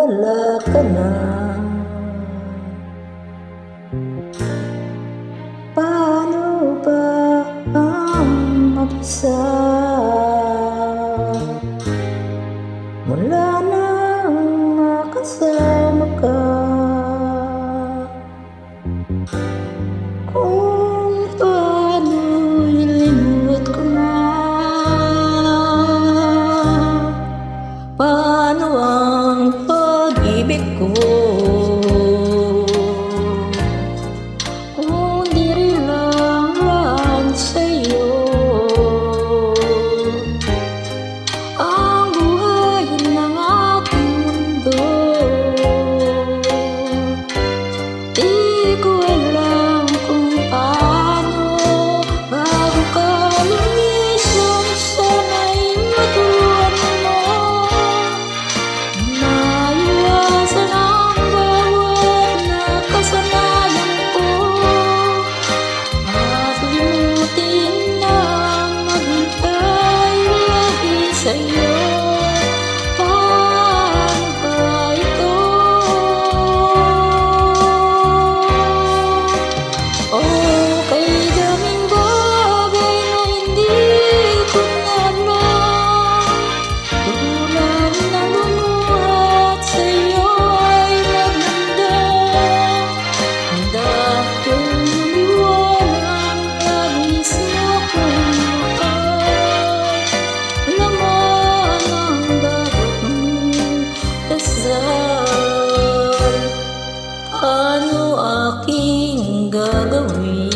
wala ka na? Paano ba ang mag-isa mula nang makasama ka? Kung paano ilimuot ko na, paano ang pag-ibig ko? Kung di rin lang sa'yo ang buhay ng aking mundo. Di ko alam kung paano bago ka lumisan, sana'y matulungan mo. Naiwasan ang bawat nakasanayan ko, at limutin na maghintay lagi sa'yo. Paano ba ito? Okay, daming bagay na hindi ko na alam. Tulad ng bumuhat sa'yo ay maganda, dahil lumiwanag labis na kung makalaman ang bawat dasal. Ano aking gagawin?